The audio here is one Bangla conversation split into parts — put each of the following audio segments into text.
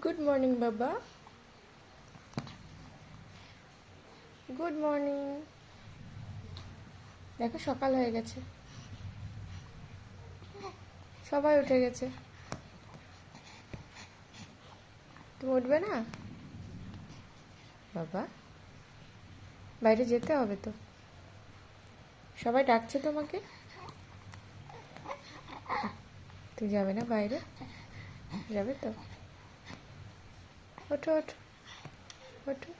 গুড মর্নিং বাবা, গুড মর্নিং। দেখো সকাল হয়ে গেছে, সবাই উঠে গেছে। তুমি উঠবে না বাবা? বাইরে যেতে হবে তো, সবাই ডাকছে তোমাকে। তুমি যাবে না বাইরে? যাবে তো? ওঠো ওঠো ওঠো।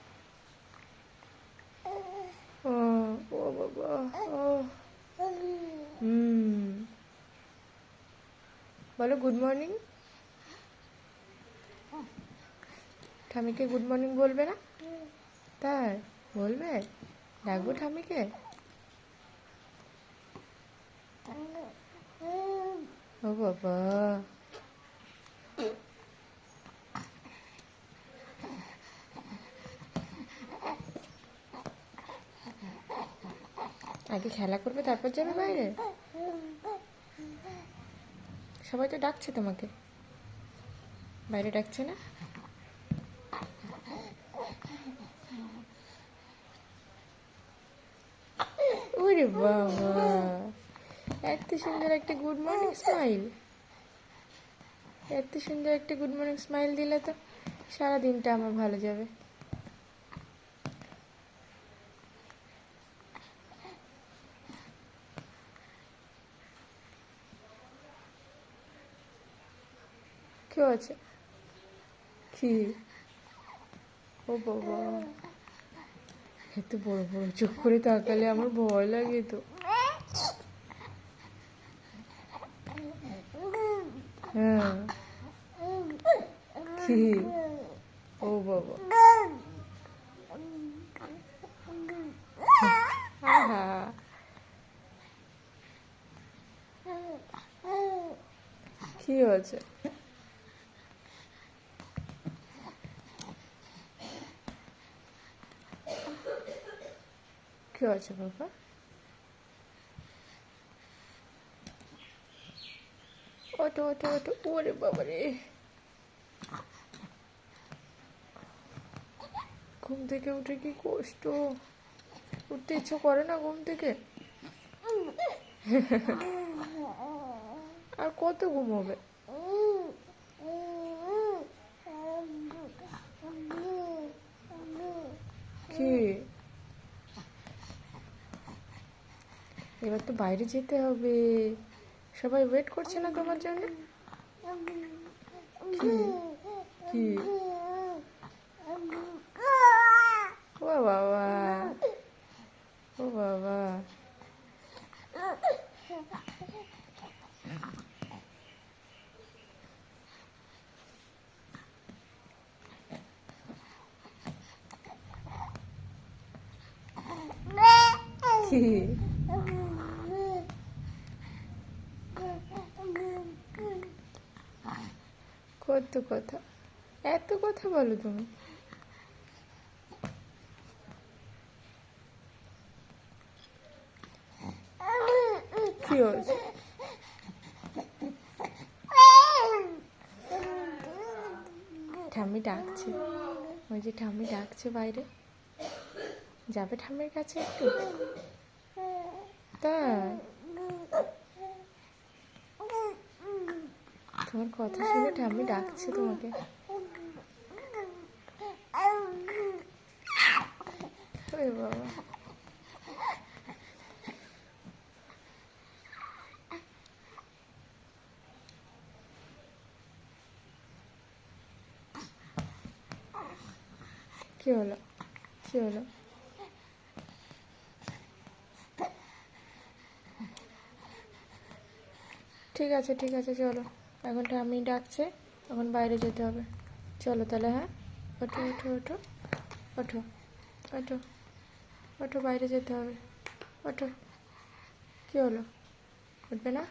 ও ও বাবা, ও বলো গুড মর্নিং। ঠামিকে গুড মর্নিং বলবে না? তাই বলবে? ডাকবো ঠামিকে? ও বাবা, আগে খেলা করবে তারপর যাবে বাইরে? সবাই তো ডাকছে তোমাকে, বাইরে ডাকছে না? ওরে বাবা, এত সুন্দর একটা গুড মর্নিং স্মাইল, এত সুন্দর একটা গুড মর্নিং স্মাইল দিলে তো সারা দিনটা আমার ভালো যাবে। কেউ আছে কি? ও বাবা, এত বড় বড় চোখ করে তাকালে আমার ভয় লাগে তো। হ্যাঁ, কি? ও বাবা, আহা, কি হয়েছে? কি হয়েছে বাবা? ওটো ওটো ওটো, ওরে বাবা রে, ঘুম থেকে উঠে কি কষ্ট, উঠতে ইচ্ছে করে না ঘুম থেকে। আর কত ঘুমোবে? কি? এবার তো বাইরে যেতে হবে, সবাই ওয়েট করছে না তোমার জন্য? কি? কি? ও বাবা, ও বাবা, কি? কত কথা, এত কথা বলো তুমি? কি হয়েছে? ঠাম্মি ডাকছে, ওই যে ঠাম্মি ডাকছে বাইরে, যাবে ঠাম্মির কাছে একটু? তাই তোমার কথা শুনে ঠাম্মি ডাকছে তোমাকে। ওরে বাবা, কি হলো? কি হলো? ঠিক আছে ঠিক আছে, চলো, এখন ঠাম্মি ডাকছে, এখন বাইরে যেতে হবে। চলো তাহলে, হ্যাঁ, ওঠো ওঠো ওঠো ওঠো ওঠো ওঠো, বাইরে যেতে হবে, ওঠো। কি হলো, উঠবে না?